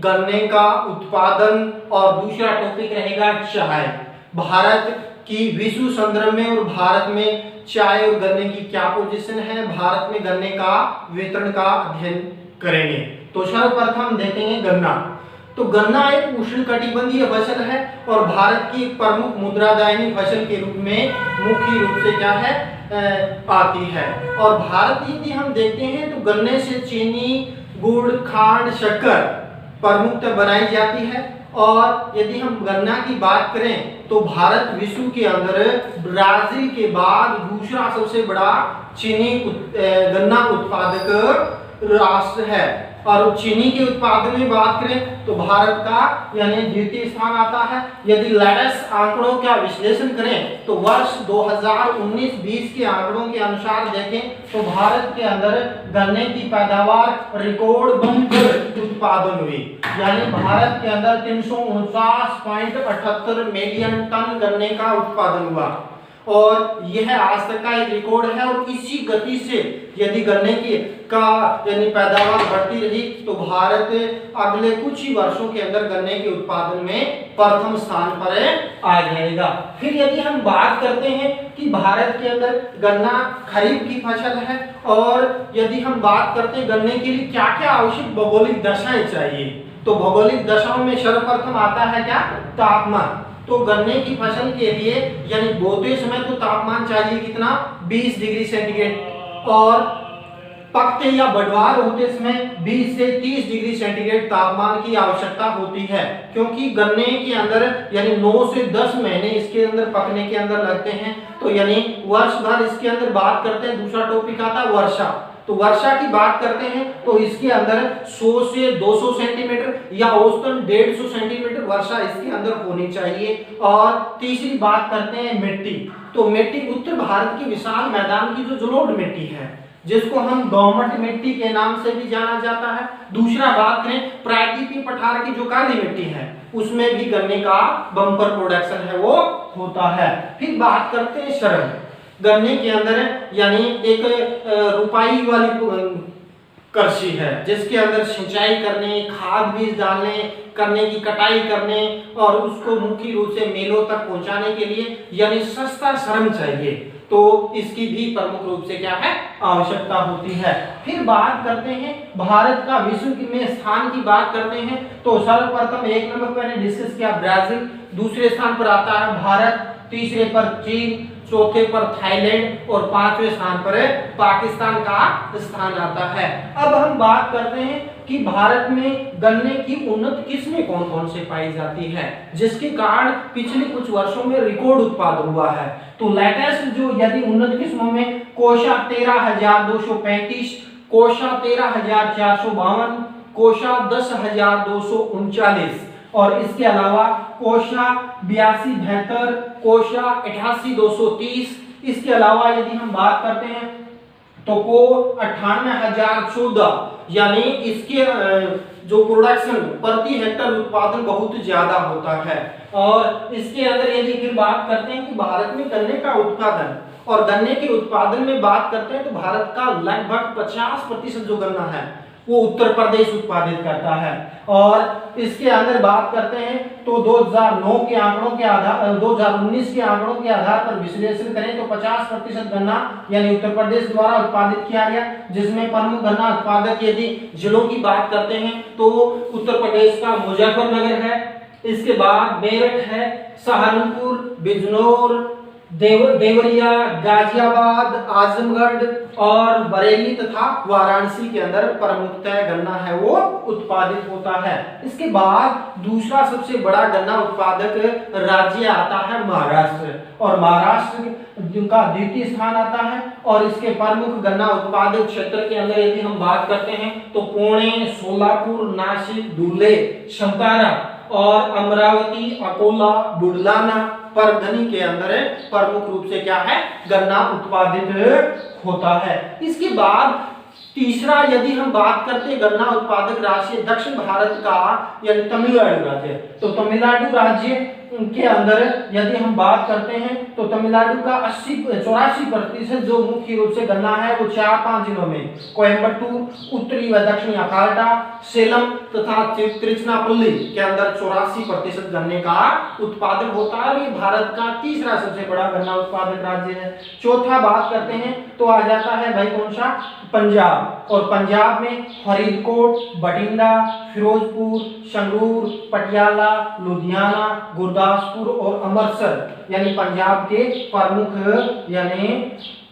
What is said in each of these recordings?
गन्ने का उत्पादन और दूसरा टॉपिक रहेगा चाय। भारत की विश्व संदर्भ में और भारत में चाय और गन्ने की क्या पोजीशन है, भारत में गन्ने का वितरण का अध्ययन करेंगे। तो सर्वप्रथम देखेंगे गन्ना। तो गन्ना एक उष्णकटिबंधीय फसल है और भारत की एक प्रमुख मुद्रादायनी फसल के रूप में मुख्य रूप से क्या है आती है। और भारत यदि हम देखते हैं तो गन्ने से चीनी, गुड़, खांड, शक्कर प्रमुखतः बनाई जाती है। और यदि हम गन्ना की बात करें तो भारत विश्व के अंदर ब्राजील के बाद दूसरा सबसे बड़ा चीनी गन्ना उत्पादक राष्ट्र है। और चीनी के उत्पादन में बात करें तो भारत का यानी द्वितीय स्थान आता है। यदि लेटेस्ट आंकड़ों का विश्लेषण करें तो वर्ष 2019-20 के आंकड़ों के अनुसार देखें तो भारत के अंदर गन्ने की पैदावार रिकॉर्ड बंपर उत्पादन हुई, यानी भारत के अंदर 349.78 मिलियन टन गन्ने का उत्पादन हुआ और यह आज तक का एक रिकॉर्ड है। और इसी गति से यदि गन्ने की यानी पैदावार बढ़ती रही तो भारत अगले कुछ ही वर्षों के अंदर गन्ने के उत्पादन में प्रथम स्थान पर आ जाएगा। फिर यदि हम बात करते हैं कि भारत के अंदर गन्ना खरीफ की फसल है और यदि हम बात करते हैं गन्ने के लिए क्या क्या आवश्यक भौगोलिक दशाएं चाहिए, तो भौगोलिक दशाओं में सर्वप्रथम आता है क्या, तापमान। तो गन्ने की फसल के लिए यानी बोते समय तो तापमान चाहिए कितना, 20 डिग्री सेंटीग्रेड और पकते या बढ़वार होते समय 20 से 30 डिग्री सेंटीग्रेड तापमान की आवश्यकता होती है, क्योंकि गन्ने के अंदर यानी 9 से 10 महीने इसके अंदर पकने के अंदर लगते हैं। तो यानी वर्ष भर इसके अंदर बात करते हैं। दूसरा टॉपिक आता है वर्षा। तो वर्षा की बात करते हैं तो इसके अंदर 100 से 200 सेंटीमीटर या औसतन 150 सेंटीमीटर वर्षा इसके अंदर होनी चाहिए। और तीसरी बात करते हैं मिट्टी। तो मिट्टी उत्तर भारत की विशाल मैदान की जो जलोढ़ मिट्टी है जिसको हम दोमट मिट्टी के नाम से भी जाना जाता है। दूसरा बात करें प्रायद्वीपीय पठार की जो काली मिट्टी है उसमें भी गन्ने का बम्पर प्रोडक्शन है वो होता है। फिर बात करते हैं श्रम। गन्ने के अंदर यानी एक रुपाई वाली कृषि है जिसके अंदर सिंचाई करने, खाद बीज डालने, करने की कटाई करने और उसको मुख्य रूप से मेलों तक पहुंचाने के लिए यानी सस्ता श्रम चाहिए। तो इसकी भी प्रमुख रूप से क्या है आवश्यकता होती है। फिर बात करते हैं भारत का विश्व में स्थान की बात करते हैं तो सर्वप्रथम एक नंबर पर डिस्कस किया ब्राजील, दूसरे स्थान पर आता है भारत, तीसरे पर चीन, चौथे पर थाईलैंड और पांचवें स्थान पर पाकिस्तान का स्थान आता है। अब हम बात करते हैं कि भारत में गन्ने की उन्नत किस्में कौन कौन से पाई जाती है जिसके कारण पिछले कुछ वर्षों में रिकॉर्ड उत्पादन हुआ है। तो लेटेस्ट जो यदि उन्नत किस्मों में कोशा 13,235, कोशा 13,452, कोशा 10,239 और इसके अलावा कोशा 8272, कोशा 88,230। इसके अलावा यदि हम बात करते हैं तो को 98,014 यानी इसके जो प्रोडक्शन प्रति हेक्टर उत्पादन बहुत ज्यादा होता है। और इसके अंदर यदि फिर बात करते हैं कि भारत में गन्ने का उत्पादन और गन्ने के उत्पादन में बात करते हैं तो भारत का लगभग 50% जो गन्ना है वो उत्तर प्रदेश उत्पादित करता है। और इसके अंदर बात करते हैं तो 2009 के आंकड़ों के आधार 2019 के आंकड़ों के आधार पर विश्लेषण करें तो 50% गन्ना यानी उत्तर प्रदेश द्वारा उत्पादित किया गया, जिसमें प्रमुख गन्ना उत्पादक यदि जिलों की बात करते हैं तो उत्तर प्रदेश का मुजफ्फरनगर है, इसके बाद मेरठ है, सहारनपुर, बिजनौर, देवरिया, गाजियाबाद, आजमगढ़ और बरेली तथा वाराणसी के अंदर प्रमुखतः गन्ना है वो उत्पादित होता है। इसके बाद दूसरा सबसे बड़ा गन्ना उत्पादक राज्य आता है महाराष्ट्र और महाराष्ट्र का द्वितीय स्थान आता है। और इसके प्रमुख गन्ना उत्पादक क्षेत्र के अंदर यदि हम बात करते हैं तो पुणे, सोलापुर, नासिक, धुले, सतारा और अमरावती, अकोला, बुलढाना, परभणी के अंदर प्रमुख रूप से क्या है गन्ना उत्पादित होता है। इसके बाद तीसरा यदि हम बात करते हैं गन्ना उत्पादक राज्य दक्षिण भारत का यानी तमिलनाडु राज्य, तो तमिलनाडु राज्य के अंदर यदि हम बात करते हैं तो तमिलनाडु का 84% जो मुख्य रूप से गन्ना है वो 4-5 जिलों में कोयम्बटूर, उत्तरी व दक्षिणी अकाल्टा, सेलम तथा तिरुचिरापल्ली के अंदर 84% गन्ने का उत्पादन होता है। ये भारत का तीसरा सबसे बड़ा गन्ना उत्पादक राज्य है। चौथा बात करते हैं तो आ जाता है भाई कौन सा, पंजाब। और पंजाब में फरीदकोट, बठिंडा, फिरोजपुर, संगरूर, पटियाला, लुधियाना, गुरदासपुर और अमृतसर यानी पंजाब के प्रमुख यानी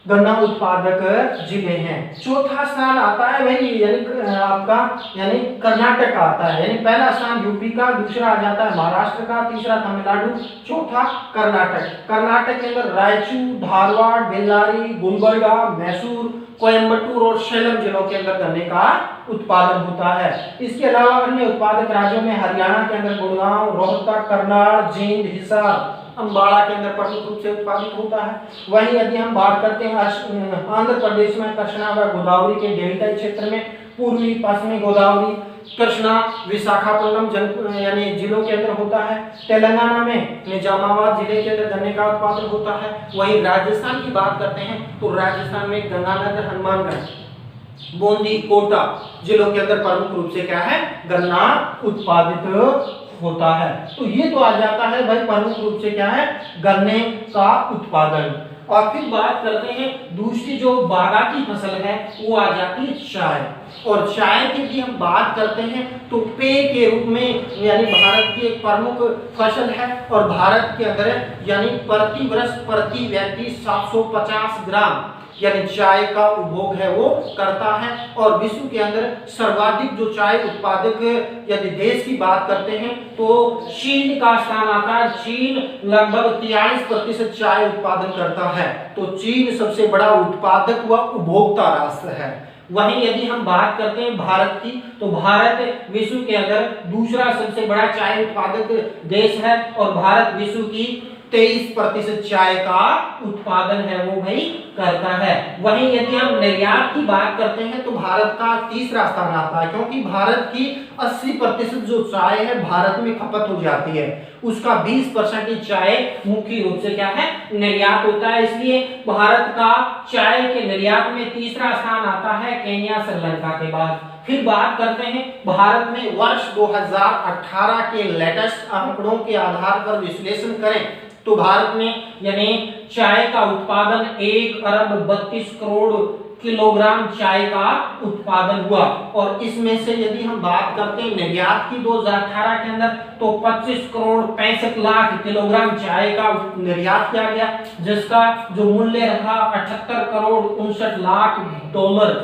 गन्ना उत्पादक जिले हैं। चौथा स्थान आता है भाई यानी आपका यानी कर्नाटक का आता है, यानी पहला स्थान यूपी का, दूसरा आ जाता है महाराष्ट्र का, तीसरा तमिलनाडु, चौथा कर्नाटक। कर्नाटक के अंदर रायचूर, धारवाड़, बेल्लारी, गुलबर्गा, मैसूर, कोयम्बटूर और सेलम जिलों के अंदर गन्ने का उत्पादन होता है। इसके अलावा अन्य उत्पादक राज्यों में हरियाणा के अंदर गुड़गांव, रोहतक, करनाल, जींद, हिसार, अंबाला के अंदर प्रमुख रूप से उत्पादित होता है। वहीं यदि हम बात करते हैं आंध्र प्रदेश में कृष्णा व गोदावरी के डेल्टा क्षेत्र में पूर्वी पश्चिमी गोदावरी, कृष्णा, विशाखापट्टनम यानी जिलों के अंदर होता है। तेलंगाना में निजामाबाद जिले के अंदर गन्ने का उत्पादन होता है। वहीं राजस्थान की बात करते हैं तो राजस्थान में गंगानगर, हनुमानगढ़, बूंदी, कोटा जिलों के अंदर प्रमुख रूप से क्या है, गन्ना उत्पादित होता है। तो ये तो आ जाता है भाई प्रमुख रूप से क्या है, गन्ने का उत्पादन। और फिर बात करते हैं दूसरी जो बागाती फसल है वो आ जाती है चाय। और चाय की भी हम बात करते हैं तो पेय के रूप में यानी भारत की एक प्रमुख फसल है। और भारत के अंदर यानी प्रति वर्ष प्रति व्यक्ति 750 ग्राम यानी चाय का उपभोग है वो करता है। और विश्व के अंदर सर्वाधिक जो चाय उत्पादक यदि देश की बात करते हैं तो चीन का स्थान आता है। चीन लगभग 43% चाय उत्पादन करता है। तो चीन सबसे बड़ा उत्पादक व उपभोक्ता राष्ट्र है। वहीं यदि हम बात करते हैं भारत की तो भारत विश्व के अंदर दूसरा सबसे बड़ा चाय उत्पादक देश है। और भारत विश्व की 23% चाय का उत्पादन है वो भाई करता है। वहीं यदि हम निर्यात की बात करते हैं तो भारत का तीसरा स्थान आता है, क्योंकि भारत की 80% जो चाय है भारत में खपत हो जाती है, उसका 20% ही चाय मुख्य रूप से क्या है, निर्यात होता है। इसलिए भारत का चाय के निर्यात में तीसरा स्थान आता है केन्या, श्रीलंका के बाद। फिर बात करते हैं भारत में वर्ष 2018 के लेटेस्ट आंकड़ों के आधार पर विश्लेषण करें तो भारत में यानी चाय का उत्पादन 1 अरब 32 करोड़ किलोग्राम चाय का उत्पादन हुआ। और इसमें से यदि हम बात करते हैं निर्यात की 2018 के अंदर तो 25 करोड़ 65 लाख किलोग्राम चाय का निर्यात किया गया, जिसका जो मूल्य रहा 78 करोड़ 59 लाख डॉलर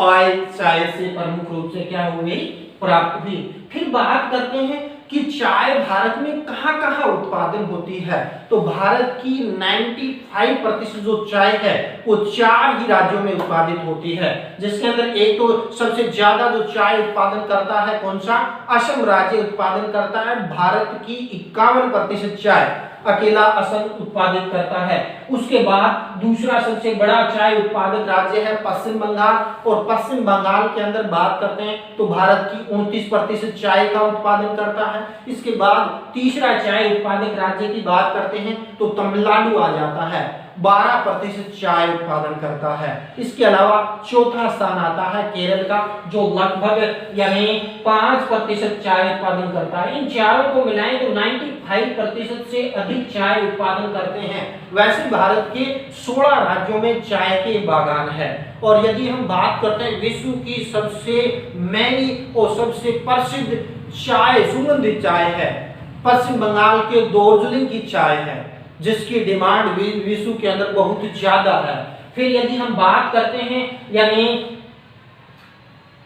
ऑयल चाय से प्रमुख रूप से क्या हुई, प्राप्त हुई। फिर बात करते हैं कि चाय भारत में कहां-कहां उत्पादन होती है तो भारत की 95% जो चाय है वो 4 ही राज्यों में उत्पादित होती है, जिसके अंदर एक तो सबसे ज्यादा जो चाय उत्पादन करता है कौन सा, असम राज्य उत्पादन करता है। भारत की 51% चाय अकेला असम उत्पादित करता है। उसके बाद दूसरा सबसे बड़ा चाय उत्पादक राज्य है पश्चिम बंगाल। और पश्चिम बंगाल के अंदर बात करते हैं तो भारत की 29% चाय का उत्पादन करता है। इसके बाद तीसरा चाय उत्पादक राज्य की बात करते हैं तो तमिलनाडु आ जाता है, 12% चाय उत्पादन करता है। इसके अलावा चौथा स्थान आता है केरल का, जो लगभग यानी 5% चाय उत्पादन करता है। इन चारों को मिलाएं तो 95% से अधिक चाय उत्पादन करते हैं। वैसे भारत के 16 राज्यों में चाय के बागान है। और यदि हम बात करते हैं विश्व की सबसे महंगी और सबसे प्रसिद्ध चाय, सुगंधित चाय है, पश्चिम बंगाल के दार्जिलिंग की चाय है, जिसकी डिमांड विश्व के अंदर बहुत ज्यादा है। फिर यदि हम बात करते हैं यानी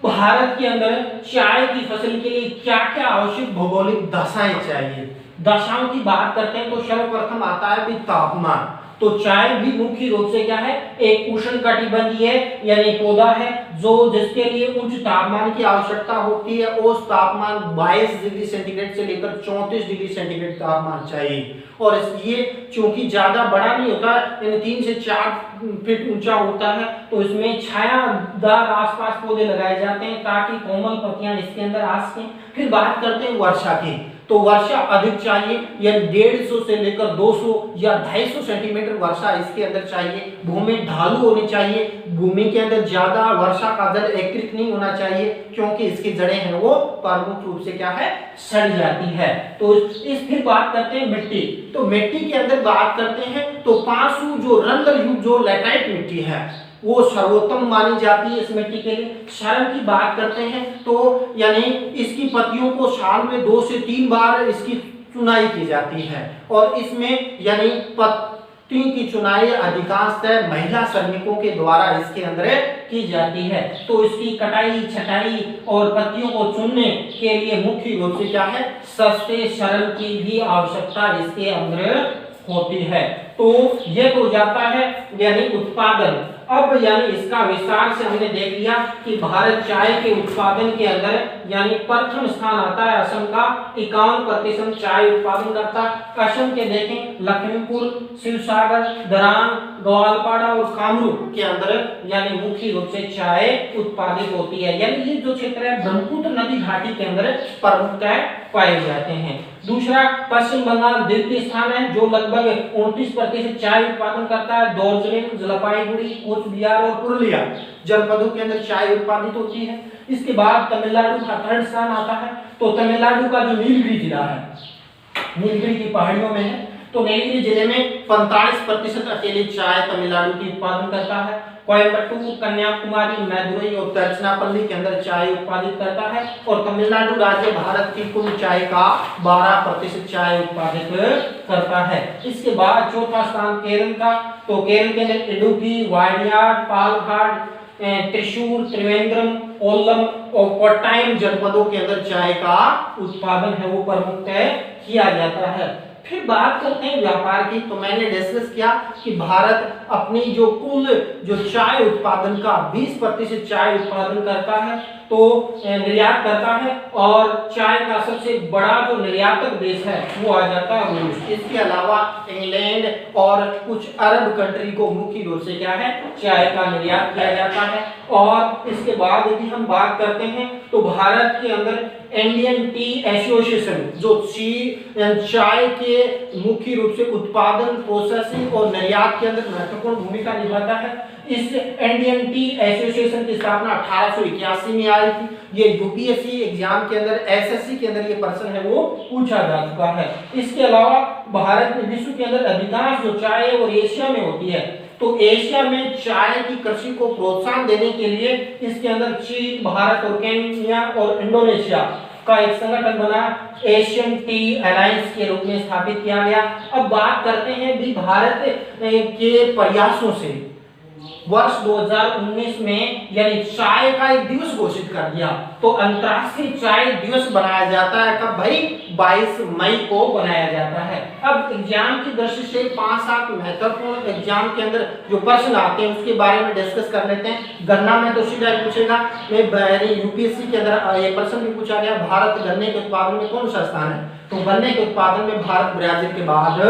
भारत के अंदर चाय की फसल के लिए क्या क्या आवश्यक भौगोलिक दशाएं चाहिए, दशाओं की बात करते हैं तो सर्वप्रथम आता है भी तापमान। तो चाय भी मुख्य रूप से क्या है, एक उष्णकटिबंधीय यानी पौधा है जो जिसके लिए उच्च तापमान की आवश्यकता होती है। औसत तापमान 22 डिग्री सेंटीग्रेड से लेकर 34 डिग्री सेंटीग्रेड तापमान चाहिए। और ये चूंकि ज्यादा बड़ा नहीं होता यानी 3 से 4 फीट ऊंचा होता है तो इसमें छायादार आसपास पौधे लगाए जाते हैं ताकि कोमल पत्तियां इसके अंदर आ सकें। फिर बात करते हैं वर्षा की, तो वर्षा अधिक चाहिए, यानी 150 से लेकर 200 या 250 सेंटीमीटर वर्षा इसके अंदर चाहिए। भूमि ढालू होनी चाहिए, भूमि के अंदर ज्यादा वर्षा का जल एकत्रित नहीं होना चाहिए, क्योंकि इसकी जड़ें हैं वो प्रमुख रूप से क्या है, सड़ जाती है। तो इस फिर बात करते हैं मिट्टी। तो मिट्टी के अंदर बात करते हैं तो पांचू जो रंध्र युक्त जो लैटराइट मिट्टी है वो सर्वोत्तम मानी जाती है इस मिट्टी के लिए। क्षरण की बात करते हैं तो यानी इसकी पत्तियों को साल में 2 से 3 बार इसकी चुनाई की जाती है, और इसमें यानी पत्ती की चुनाई अधिकांशतः महिला श्रमिकों के द्वारा इसके अंदर की जाती है। तो इसकी कटाई छटाई और पत्तियों को चुनने के लिए मुख्य रूप से क्या है, सस्ते शरण की भी आवश्यकता इसके अंदर होती है। तो ये तो जाता है यानी उत्पादन। अब यानी इसका विस्तार से हमने देख लिया कि भारत चाय के उत्पादन के अंदर यानी प्रथम स्थान आता है असम का, 51% चाय उत्पादन करता है। असम के देखें लखीमपुर, शिवसागर, दरांग, ग्वालपाड़ा और कामरूप के अंदर यानी मुख्य रूप से चाय उत्पादित होती है। यानी ये जो क्षेत्र है ब्रह्मपुत्र नदी घाटी के अंदर प्रमुखतः पाए जाते हैं। दूसरा पश्चिम बंगाल द्वितीय स्थान है, जो लगभग 29% चाय उत्पादन करता है। दार्जिलिंग, जलपाईगुड़ी, कोच बिहार और पुरुलिया जनपदों के अंदर चाय उत्पादित होती है। इसके बाद तमिलनाडु का थर्ड स्थान आता है। तो तमिलनाडु का जो नीलगिरी जिला है, नीलगिरी की पहाड़ियों में है, तो नीलगिरी जिले में 45% अकेले चाय तमिलनाडु की उत्पादन करता है। कोयम्बटूर, कन्याकुमारी, मैदुरई और तिरुचिरापल्ली के अंदर चाय उत्पादित करता है। और तमिलनाडु राज्य भारत की कुल चाय का 12% चाय उत्पादित करता है। इसके बाद चौथा स्थान केरल का। तो केरल के अंदर इडुक्की, वायनाड, पालघाट, त्रिशूर, त्रिवेंद्रम, कोल्लम और कोट्टायम जनपदों के अंदर चाय का उत्पादन है वो प्रमुखतः किया जाता है। फिर बात करते हैं व्यापार की। तो मैंने डिस्कस किया कि भारत अपनी जो कुल जो चाय उत्पादन का 20% चाय उत्पादन करता है, तो निर्यात करता है, और चाय का सबसे बड़ा जो निर्यातक देश है वो आ जाता है रूस। इसके अलावा इंग्लैंड और कुछ अरब कंट्री को मुख्य रूप से क्या है, चाय का निर्यात किया जाता है। और इसके बाद यदि हम बात करते हैं तो भारत के अंदर इंडियन टी एसोसिएशन जो चाय के मुख्य रूप से उत्पादन, प्रोसेसिंग और निर्यात के अंदर महत्वपूर्ण भूमिका निभाता है। इस इंडियन टी एसोसिएशन की स्थापना 1881 में आई थी। ये यूपीएससी एग्जाम के अंदर, एसएससी के अंदर ये प्रश्न है वो पूछा जा चुका है। इसके अलावा भारत में विश्व के अंदर अधिकांश जो चाय है वो एशिया में होती है। तो एशिया में चाय की कृषि को प्रोत्साहन देने के लिए इसके अंदर चीन, भारत और केन्या और इंडोनेशिया का एक संगठन बना, एशियन टी अलायंस के रूप में स्थापित किया गया। अब बात करते हैं भी भारत के प्रयासों से वर्ष 2019 में यानी चाय का एक दिवस घोषित कर दिया। तो अंतर्राष्ट्रीय चाय दिवस बनाया जाता है कब भाई, 22 मई को बनाया जाता है। अब एग्जाम की दृष्टि से 5-7 महत्वपूर्ण एग्जाम के अंदर जो प्रश्न आते हैं उसके बारे में डिस्कस कर लेते हैं। गन्ना में तो सीधा पूछेगा, यूपीएससी के अंदर ये प्रश्न भी पूछा गया, भारत गन्ने के उत्पादन में कौन सा स्थान है। तो गन्ने के उत्पादन में भारत ब्राजील के बाद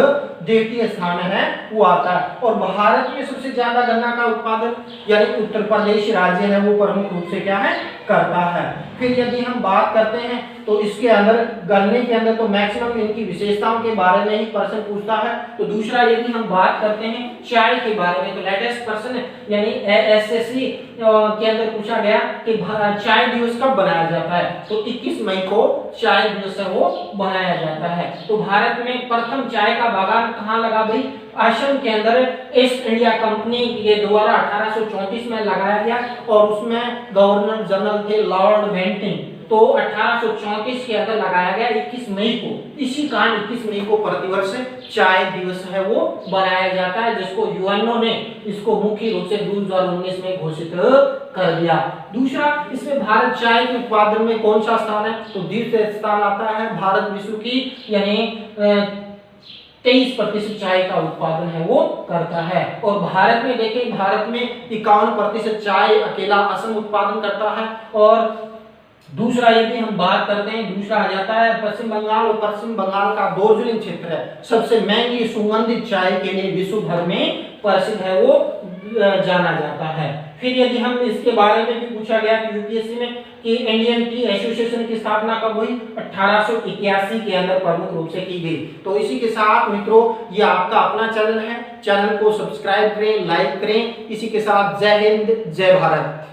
द्वितीय स्थान है वो आता है। और भारत में सबसे ज्यादा गन्ना का उत्पादन यानी उत्तर प्रदेश राज्य है वो प्रमुख रूप से क्या है, करता है। फिर यदि हम बात करते हैं तो इसके अंदर गन्ने के अंदर तो मैक्सिमम इनकी विशेषताओं के बारे में ही प्रश्न पूछता है। तो दूसरा यदि हम बात करते हैं चाय के बारे में, तो लेटेस्ट प्रश्न यानी एसएससी के अंदर पूछा गया कि चाय दिवस कब बनाया जाता है। तो 21 मई को चाय दिवस है वो बनाया जाता है। तो भारत में प्रथम चाय का बागान कहाँ लगा भाई, असम के अंदर ईस्ट इंडिया कंपनी के द्वारा 1834 में लगाया गया, और उसमें गवर्नर जनरल थे लॉर्ड बेंटिंग। तो 1834 के अंदर लगाया गया 21 मई को। इसी कारण 21 मई को प्रतिवर्ष चाय दिवस है वो बनाया जाता है, जिसको यूएनओ ने इसको मुख्य रूप से 2019 में घोषित कर दिया। दूसरा, इसमें भारत चाय के उत्पादन में कौन सा स्थान है, तो द्वितीय स्थान आता है। भारत विश्व की यानी 23% चाय का उत्पादन है वो करता है। और भारत में देखिए, भारत में 51% चाय अकेला असम उत्पादन करता है, और दूसरा यदि हम बात करते हैं, दूसरा आ जाता है पश्चिम बंगाल, और पश्चिम बंगाल का दार्जिलिंग क्षेत्र है सबसे महंगी सुगंधित चाय के लिए विश्व भर में प्रसिद्ध है, वो जाना जाता है। फिर यदि हम इसके बारे में भी पूछा गया कि यूपीएससी में कि इंडियन टी एसोसिएशन की स्थापना कब हुई, 1881 के अंदर प्रमुख रूप से की गई। तो इसी के साथ मित्रों, ये आपका अपना चैनल है, चैनल को सब्सक्राइब करें, लाइक करें। इसी के साथ जय हिंद, जय भारत।